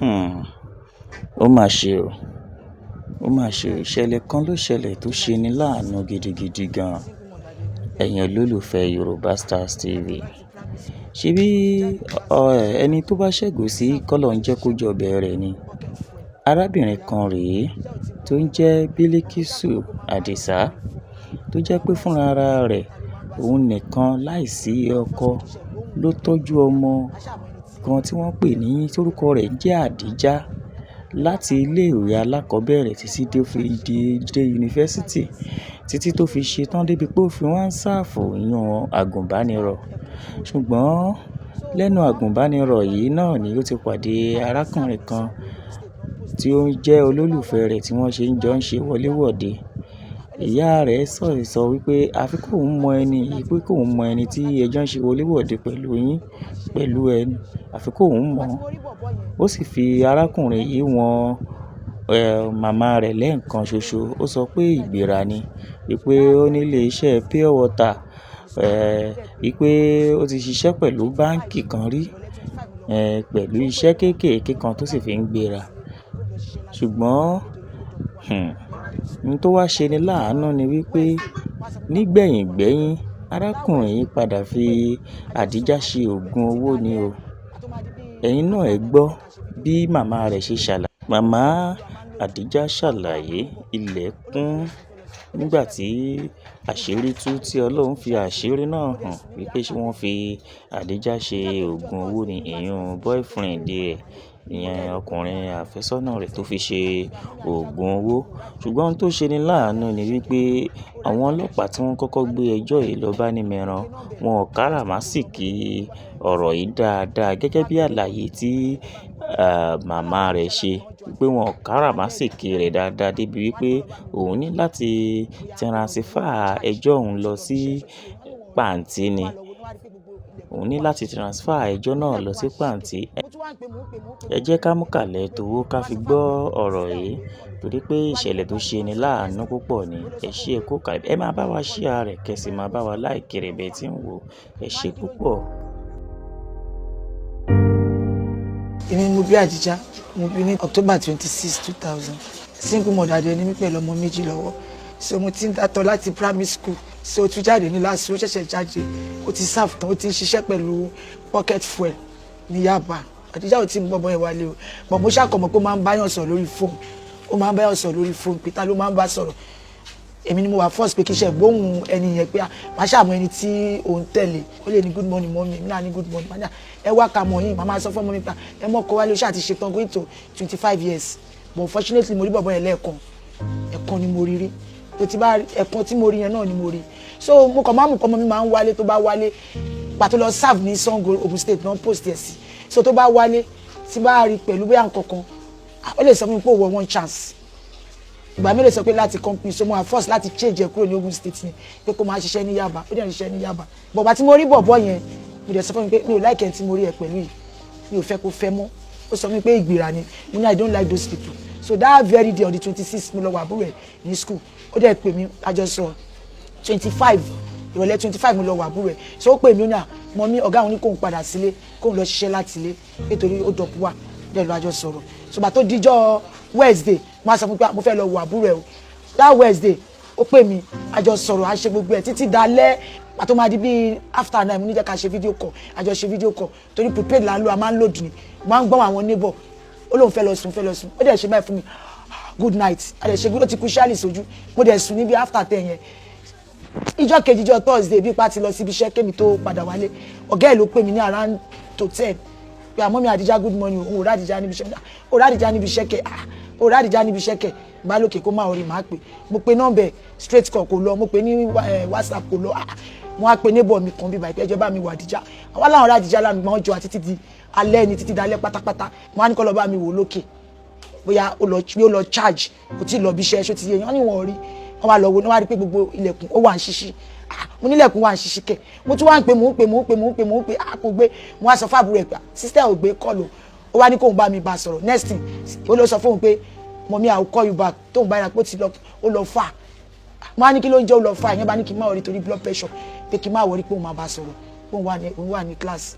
Ó mà ṣe o. Ó mà ṣe o. Ìṣẹ̀lẹ̀ kan ló ṣẹlẹ̀ tó ṣe ni láàánú gidigidi gan. Ẹ̀yin olólùfẹ́ Yorùbá Stars TV. Ṣebí ẹni tó bá ṣẹ̀gùn sí kọ́lọ́hun ń jẹ́ kó jọbẹ̀ rẹ̀ ni. Arábìnrin kan rèé tó ń jẹ́ Bilikisu Adisa tó jẹ́ pé fúnra ara rẹ̀ òun nìkan láìsí ọkọ ló tọ́jú ọmọ kan tí wọ́n pè ní tórúkọ rẹ̀ jẹ́ Adija láti ilé ìwé alákọ̀ọ́bẹ̀rẹ̀ títí dé yunifásítì títí tó fi ṣe tán débi pé ó fi wá ń sáàfù yan àgùnbánirọ̀. Ṣùgbọ́n lẹ́nu àgùnbánirọ̀ yìí náà ni ó ti pàdé arákùnrin kan tí ó jẹ́ olólùfẹ́ rẹ̀ tí wọ́n ṣe ń jọ ń ṣe wọléwọ̀de. Ìyá rẹ̀ sọ wípé àfi kóun mọ ẹni yìí pé kóun mọ ẹni tí ẹ jọ ń ṣe wọléwọ̀de pẹ̀lú ẹni àfi kóun mọ̀. Ó sì fi arákùnrin yìí wọn màmá rẹ̀ lẹ́ẹ̀kan ṣoṣo. Ó sọ pé ìgbéra ni wípé ó ní ilé iṣẹ́ pure water, wípé ó ti ṣiṣẹ́ pẹ̀lú báǹkì kan rí, pẹ̀lú iṣẹ́ kéékèèké kan tó sì fi ń gbéra. Ṣùgbọ́n ohun tó wá ṣe ni láàánú ni wípé nígbẹ̀yìngbẹ́yín arákùnrin yìí padà fi Adija ṣe òògùn owó ni o. Ẹ̀yin náà ẹ gbọ́ bí màmá rẹ̀ ṣe ṣàlàyé. Màmá Adija ṣàlàyé ilẹ̀ kún nígbà tí àṣírí tú tí Ọlọ́run fi àṣírí náà hàn wípé ṣé wọ́n fi Adija ṣe òògùn owó ni ìyún boyfriend rẹ̀, ìyẹn ọkùnrin àfẹ́sọ́nà rẹ̀ tó fi ṣe òògùn owó. Ṣùgbọ́n ohun tó ṣe ni láàánú ni wípé àwọn ọlọ́pàá tí wọ́n kọ́kọ́ gbé ẹjọ́ yìí lọ bá ní mẹ́ran, wọn ò káràmáṣìkí ọ̀rọ̀ yìí dáadáa gẹ́gẹ́ bí àlàyé tí màmá rẹ̀ ṣe wípé wọn ò káràmáṣìkí rẹ̀ dáadáa débi wípé òun ní láti transfer ẹjọ́ òun lọ sí pàǹtí ni. Òun ní láti transfer ẹjọ́ náà lọ sí pàǹtí. Ẹ jẹ́ ká mú kàlẹ̀ towó ká fi gbọ́ ọ̀rọ̀ yìí torí pé ìṣẹ̀lẹ̀ tó ṣe ni láàánú púpọ̀ ni. Ẹ ṣé ẹ kú kàlẹ̀. Ẹ máa bá wa share rẹ̀ kẹ́sì máa bá wa like rẹ̀ bẹ́ẹ̀ tí ń wò. Ẹ ṣé púpọ̀. Èmi mo bí Adija, mo bí ní October 26, 2000. Single mother dẹ̀ ni mí pẹ̀lú ọmọ méjì lọ́wọ́. So mo ti ń dátọ̀ láti primary school. So ó tún jáde ní last year, ó ṣẹ̀ṣẹ̀ jáde. Ó ti serve tán, ó ti ń ṣiṣẹ́ pẹ̀lú pocket fuel ní Yaba. Adija ò tí ń gbọ́bọ́ ẹ̀ wálé o. But mo ṣàkọmọ̀ pé ó máa ń báyàn sọ̀rọ̀ lórí fóònù. Ó máa ń báyàn sọ̀rọ̀ lórí fóònù. Peter ló máa ń bá sọ̀rọ̀. Èmi ni mo wà first pé kí iṣẹ́ gbóhùn ẹni yẹn pé máa ṣàmù ẹni tí òun tẹ̀lé. Ó lè ní good morning mommy, èmi náà ní good morning. Ẹ wá ka mọ̀ yín, màmá sọ fún ọmọ mi pé ẹ mọ̀ kọ́ wálé ó ṣáà ti ṣe tán going to 25 years. But unfortunately mo rí bọ̀bọ̀ yẹn lẹ́ẹ̀kan. Ẹ̀kan ni mo rí. Tó ti bá ẹ̀kan tí mo rí yẹn náà ni mo rí. So mo kàn máa mú ọmọ mi máa ń wálé tó bá wálé. Pàtó lọ serve ní Sango Ogun State náà post ẹ̀ sí. So tó bá wálé tí bá rí pẹ̀lú bóyá nǹkankan ó lè sọ fún mi pé ó wọ one chance. Ìgbà mi lè sọ pé láti company so mo force láti change ẹ̀ kúrò ní Ogun State ni pé kó máa ṣiṣẹ́ ní Yaba. Ó dẹ̀ ń ṣiṣẹ́ ní Yaba. Bọ̀bá tí mo rí bọ̀bọ̀ yẹn mo dẹ̀ sọ fún mi pé mi ò like ẹ̀ tí mo rí ẹ pẹ̀lú yìí. Mi ò fẹ́ kó fẹ́ mọ́. Ó sọ mi pé ìgbéra ni. Mo ní I don't like those people. So that very day on the 26th mo lọ wà àbúrò ẹ̀ ní school. Ó dẹ̀ pè mí àjọsọ 25 ìrọ̀lẹ́ 25 mo lọ wà àbúrò ẹ̀. So ó pè mí ó ní mọ mi ọ̀gá òun ní kóun padà sílé kóun lọ ṣiṣẹ́ láti ilé nítorí ó dọ̀pù wà dẹ̀ lọ àjọsọ̀rọ̀. So bá tó dijọ́ Wednesday mo sọ fún pé mo fẹ́ lọ wà àbúrò ẹ̀ o. That Wednesday ó pè mí àjọsọ̀rọ̀ a ṣe gbogbo ẹ̀ títí dalẹ́ pàtó máa di bí after 9 mo ní jẹ́ ká ṣe fídíò call àjọ ṣe fídíò call torí prepaid là ń lo a máa ń load ni máa ń gbọ́ àwọn neighbor ó lóun fẹ́ lọ sùn ó dẹ̀ ṣe báyìí fún mi good night a dẹ̀ ṣe ó ti kú ṣáàlì sójú mo dẹ̀ sùn níbi after 10 yẹn ìjọ́ kejì ìjọ́ Thursday bí pa ti lọ síbi iṣẹ́ kémi tó padà wálé ọ̀gá ẹ̀ ló pè mí ní around to 10 pé àmọ́ mi Adija good morning òun ò rádìjà níbi iṣẹ́ ò rádìjà níbi iṣẹ́ kẹ̀ ò rádìjà níbi iṣẹ́ kẹ̀ bá lókè kó máa orí máa pè mo pe nọ́mbẹ̀ straight call kò lọ mo pe ní WhatsApp kò lọ mo á pe neighbor mi kan bí báyìí pé ẹjọ́ bá mi wò Adija àwọn aláwọ̀ rádìjà lánàá gbọ́n jọ àti títí alẹ́ ni títí dalẹ́ pátápátá mo á ní kọ́ lọ bá mi wò lókè bóyá ó lọ charge kò tí ì lọ bí iṣẹ́ ṣó ti yé wọ́n ní wọ́n rí wọ́n wá lọ wo wọ́n wá rí pé gbogbo ilẹ̀kùn ó wà ń ṣíṣí mo nílẹ̀kùn wà ń ṣíṣí kẹ̀ mo tún wá ń pè mò ń pè kò gbé mo wá sọ fún àbúrò ẹ̀ pé sister ò gbé kọ́ọ̀lù ó wá ní kóun bá mi bá sọ̀rọ̀ next thing ó lọ sọ fóun pé mommy I will call you back tóun bá yà pé ó lọ fà mo á ní kí ló ń jẹ́ ó lọ fà ìyẹn bá ní kí n má wọrí torí blood pressure pé kí n má wọrí pé òun máa bá sọ̀rọ̀ òun wà ní class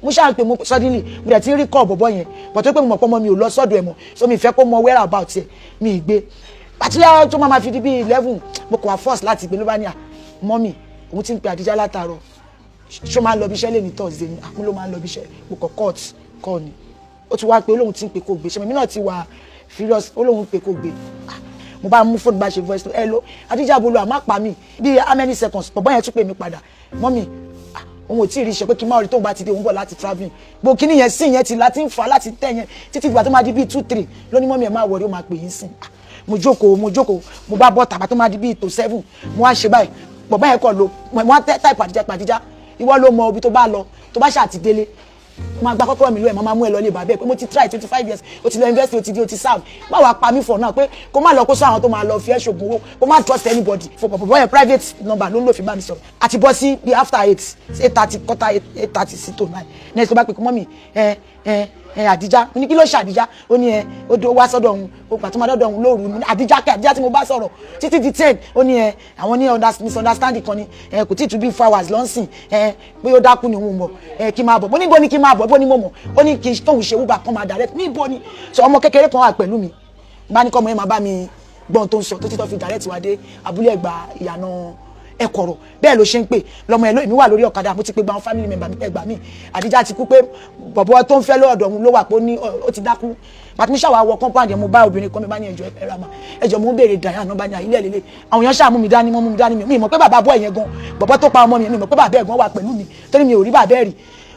mo ṣáà pé mo suddenly mo dẹ̀ ti rí call bọ̀bọ̀ yẹn but tó pé mo mọ̀ pé ọmọ mi ò lọ sọ́dọ̀ ẹ̀ mọ́ so mi fẹ́ kó mọ where about ẹ̀ mi ì gbé àtúnyà tó máa fi di bíi 11 mo kàn wá force láti gbé ló bá ní à mọ́mì òun ti ń pe Àdíjà látàárọ̀ ṣó máa ń lọ bí iṣẹ́ lè ní Thursday ni àmú ló máa ń lọ bí iṣẹ́ mo kàn court kọ́ ni ó ti wá pé olóhùn ti ń pe kó gbé ṣe mi náà ti wà furious olóhùn pe kó gbé mo bá mú fóònù bá ṣe voice note hello Àdíjà bolo àmọ́ pa mi bí how many seconds bọ̀bọ́ yẹn tún pè mí padà mọ́mì òun ò tí ì rí iṣẹ́ pé kí n má rí tóun bá ti dé òun bọ̀ láti travelling gbogbo kíní yẹn sí yẹn ti láti ń fa láti tẹ̀ yẹn títí ìgbà tó máa di bíi 2-3 lóní mọ́mì ẹ̀ máa wọ̀rí ó máa pè yín sìn mo jókòó mo bá bọ́ tàbá tó máa di bíi tó 7 mo wá ṣe báyìí bọ̀bọ́ yẹn kọ̀ ló mo wá táìpù Àdíjà ìwọ ló mọ ibi tó bá lọ tó bá ṣáà ti délé máa gba kọ́kọ́rọ́ mi lọ ẹ̀ máa mú ẹ lọ lé bàbá ẹ̀ pé mo ti try 25 years o ti lọ invest o ti di o ti serve má wàá pa mí for now pé kó má lọ kó sọ àwọn tó máa lọ fi ẹ́ ṣògùn owó kó má trust anybody for bọ̀bọ̀ yẹn private number ló ń lò fi bá mi sọ̀rọ̀ àti bọ́ sí bí after 8:30 quarter 8:30 sí tó 9 next tó bá pè kó mọ́ mi Àdíjà mo ní kí ló ṣe Àdíjà ó ní ó dó wá sọ́dọ̀ òun ó pàtó máa dọ́dọ̀ òun lóru Àdíjà kẹ́ Àdíjà tí mo bá sọ̀rọ̀ títí di 10 ó ní àwọn ní misunderstanding kan ni kò tí ì tún bí 4 hours lọ́nsìn pé ó dákú ni òun mọ̀ kí n máa bọ̀ mo ní bó ni kí n máa bọ̀ bó ni mo mọ̀ ó ní kí n tóun ṣe Uber kan máa direct ní bó ni sọ ọmọ kékeré kan wà pẹ̀lú mi bá ní kọ́ ọmọ yẹn máa bá mi gbọ́n tó ń sọ tó títọ́ fi direct wá dé abúlé Ẹ̀gbá ìyànà Ẹ̀kọ̀rọ̀ bẹ́ẹ̀ ló ṣe ń pè lọ́mọ ẹ̀ èmi wà lórí ọ̀kadà mo ti pe gba àwọn family member mi ẹgbà mi Àdíjà ti kú pé bọ̀bọ̀ tó ń fẹ́ lọ́dọ̀ òun ló wà pé ó ti dákú pàtó mi ṣàwà wọ compound yẹn mo bá obìnrin kan mi bá ní ẹjọ́ mo ń béèrè dàyà náà bá ní ilé ẹ̀lẹ́lẹ́ àwọn èèyàn ṣàmú mi dání mi mọ̀ pé bàbá bọ́ ẹ̀yẹn gan bọ̀bọ̀ tó pa ọmọ mi mọ̀ pé bàbá ẹ̀ gan wà pẹ̀lú mi torí mi ò rí bàbá ẹ̀ rí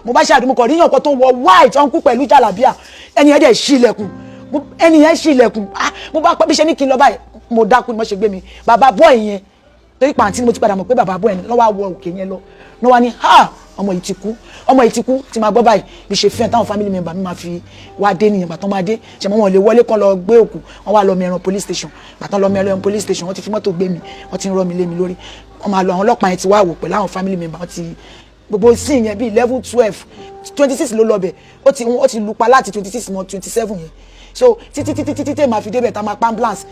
mo bá ṣàdúmọ̀ kọ̀ ríyàn kan tó wọ white ọ̀nkú pẹ̀lú jàlábíà ẹni ẹ̀ dẹ̀ ṣí ilẹ̀kùn mo bá pẹ́ bí ṣe ní kí n lọ báyìí mo dákú ni mo ṣe gbé mi bàbá bọ́ ẹ̀yẹn torí pàǹtí ni mo ti padà mọ̀ pé bàbá bọ́ ẹni lọ́wọ́ àwọ̀ òkè yẹn lọ ní wá ní ọmọ yìí ti kú tí máa gbọ́ báyìí bí ṣe fẹ́ẹ̀ táwọn family member mi máa fi wá dé nìyẹn bàtán máa dé ṣe mọ́ wọn lè wọlé kan lọ gbé òkú wọn wá lọ Mẹ́ran police station bàtán lọ Mẹ́ran police station wọ́n ti fi mọ́tò gbé mi wọ́n ti ń rọ́ mi lé mi lórí wọ́n máa lọ àwọn ọlọ́pàá yẹn ti wá wò pẹ̀lú àwọn family member wọ́n ti gbogbo sí yẹn bíi 11 12 26 ló lọ bẹ̀ ó ti lupa láti 26 mọ́ 27 yẹn so títí tẹ́ máa fi débẹ̀ tá máa pa ambulance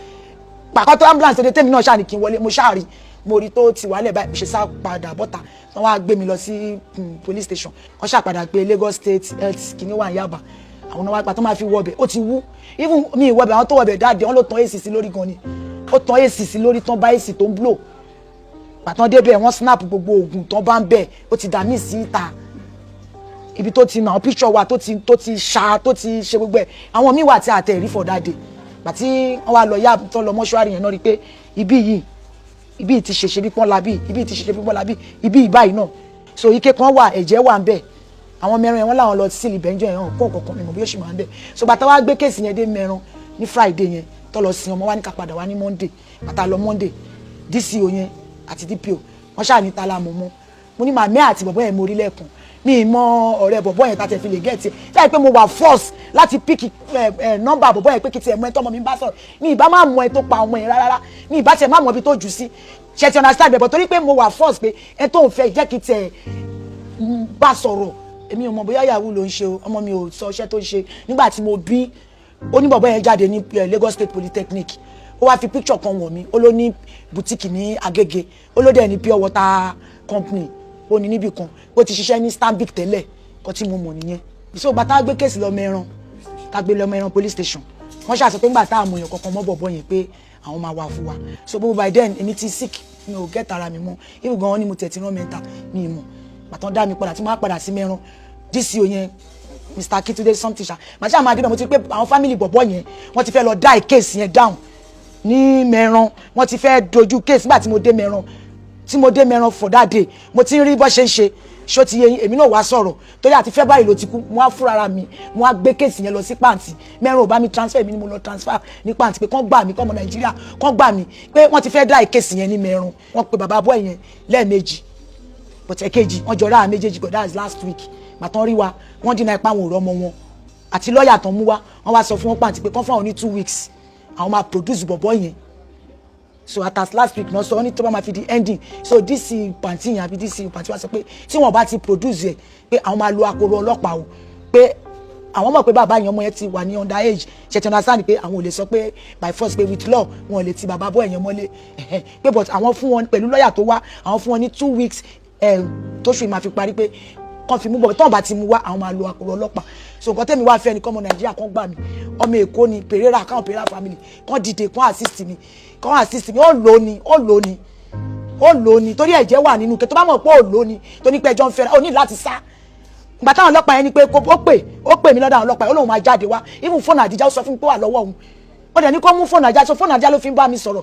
pàkọ́tọ́ ambulance tó dé tẹ́mi náà ṣáà ní kí n wọlé mo ṣáà rí mo rí tó ti wálẹ̀ báyìí ṣe sá padà bọ́ta wọ́n wá gbé mi lọ sí police station wọ́n ṣàpadà pé Lagos State Health kìíní wà ní Yaba àwọn náà wá pa tó máa fi wọbẹ̀ ó ti wú even mi ìwọbẹ̀ àwọn tó wọbẹ̀ dáadé wọ́n ló tan AC sí lórí gan ni ó tan AC sí lórí tán bá AC tó ń blow pàtàn débẹ̀ wọ́n snap gbogbo oògùn tán bá ń bẹ̀ ó ti dà mí sí ìta ibi tó ti nà picture wa tó ti ṣá tó ti ṣe gbogbo ẹ̀ àwọn míì wà tí a tẹ̀ rí for that day bàtí wọ́n wá lọ yá tó lọ mọ́ṣúárì yẹn náà rí pé ibi ti ṣe bí pọ́n labí ibi ti ṣe bí pọ́n labí ibi ìbáyìí náà so ike kan wà ẹ̀jẹ̀ wà ń bẹ̀ àwọn Mẹ́ran yẹn wọ́n láwọn lọ sílì bẹ́ńjọ́ yẹn kó kankan mímọ́ bí ó ṣì máa ń bẹ̀ so bàtà wá gbé kéèsì yẹn dé Mẹ́ran ní Friday yẹn tó lọ sin ọmọ wa ní ká padà wá ní Monday bàtà lọ Monday DCO yẹn àti DPO wọ́n ṣáà ní tala mọ́ mo ní màmí àti bọ̀bọ́ yẹn mo rí lẹ́ẹ̀kan mi mọ ọ̀rẹ́ bọ̀bọ́ yẹn tàtẹ̀ fi lè gẹ̀ẹ́tì láì pé mo wà force láti píkì nọ́mbà bọ̀bọ́ yẹn pé kí tiẹ̀ mọ ẹ tọ́mọ mi bá sọ̀rọ̀ mi ìbá má mọ ẹ tó pa ọmọ yẹn rárá mi ìbá tiẹ̀ má mọ ibi tó jù sí ṣe ti understand bẹ̀ bọ̀ torí pé mo wà force pé ẹ tó ń fẹ́ jẹ́ kí tiẹ̀ bá sọ̀rọ̀ èmi ò mọ bóyá yahoo ló ń ṣe o ọmọ mi ò sọ iṣẹ́ tó ń ṣe nígbà tí mo bí oníbọ̀bọ́ yẹn jáde ní Lagos State Polytechnic ó wá fi picture kan wọ̀n mi ó ló ní boutique ní Agége ó ló dẹ̀ ní pure water company ó ní níbì kan ó ti ṣiṣẹ́ ní Stanbic tẹ́lẹ̀ kọ́ tí mo mọ̀ nìyẹn so bàtà gbé kéèsì lọ Mẹ́ran ká gbé lọ Mẹ́ran police station wọ́n ṣàṣọ pé ńgbà tá àmọ̀ èèyàn kankan mọ́ bọ̀bọ̀ yẹn pé àwọn máa wà fún wa so gbogbo by then èmi ti sick mi ò get ara mi mọ́ even gan-an ni mo tẹ̀ ti rán mẹ́ta mi mọ̀ bàtàn dá mi padà tí mo á padà sí Mẹ́ran DCO yẹn Mr. Akitunde something ṣá màṣá máa débẹ̀ mo ti pé àwọn family bọ̀bọ̀ yẹn wọ́n ti fẹ́ lọ dá kéèsì yẹn down ní Mẹ́ran wọ́n ti fẹ́ dojú kéèsì nígbà tí mo dé Mẹ́ran for that day mo ti ń rí bó ṣe ń ṣe ṣó ti yẹ èmi náà wá sọ̀rọ̀ torí àti February ló ti kú mo wá fúnra mi mo wá gbé kéèsì yẹn lọ sí pàǹtì Mẹ́ran ò bá mi transfer mi ni mo lọ transfer ní pàǹtì pé kán gbà mí kán ọmọ Nàìjíríà kán gbà mí pé wọ́n ti fẹ́ dá kéèsì yẹn ní Mẹ́ran wọ́n pe bàbá bọ́ yẹn lẹ́ẹ̀mejì but ẹ̀kejì wọ́n jọ ra méjèèjì but that is last week màtán rí wa wọ́n dínà ipá wọn ò rọ́mọ wọn àti lọ́ọ̀yà tán mú wa wọ́n wá sọ fún wọn pàǹtì pé kán fún àwọn ní 2 weeks àwọn máa produce bọ̀bọ̀ yẹn so at as last week náà sọ ní tó bá máa fi di ending so DC pàǹtí yẹn àbí DC pàǹtí wa sọ pé tí wọn bá ti produce yẹ pé àwọn máa lo akoro ọlọ́pàá o pé àwọn mọ̀ pé bàbá yẹn ọmọ yẹn ti wà ní under age ṣe ti understand pé àwọn ò lè sọ pé by force pé with law wọn ò lè ti bàbá bọ́ ẹ̀yẹn mọ́lé pé but àwọn fún wọn pẹ̀lú lọ́ọ̀yà tó wá àwọn fún wọn ní 2 weeks tóṣù máa fi parí pé kan fi mú bọ̀ tọ́n bá ti mú wá àwọn máa lo àkùrọ̀ ọlọ́pàá so nǹkan tẹ́mi wá fẹ́ ni kọ́mọ nàìjíríà kan gbà mí ọmọ èkó ni Pereira káwọn Pereira family kan dìde kan assist mi ó lò ní torí ẹ̀jẹ̀ wà nínú kẹ́ tó bá mọ̀ pé ó lò ní tó ní pé ẹjọ́ ń fẹ́ra ó ní láti sá ìgbà táwọn ọlọ́pàá yẹn ni pé ó pè mí lọ́dọ̀ àwọn ọlọ́pàá ó lóun máa jáde wá even fóònù àdìjá ó sọ fún mi pé wà lọ́wọ́ òun ó dẹ̀ ní kó mú fóònù àdìjá so fóònù àdìjá ló fi ń bá mi sọ̀rọ̀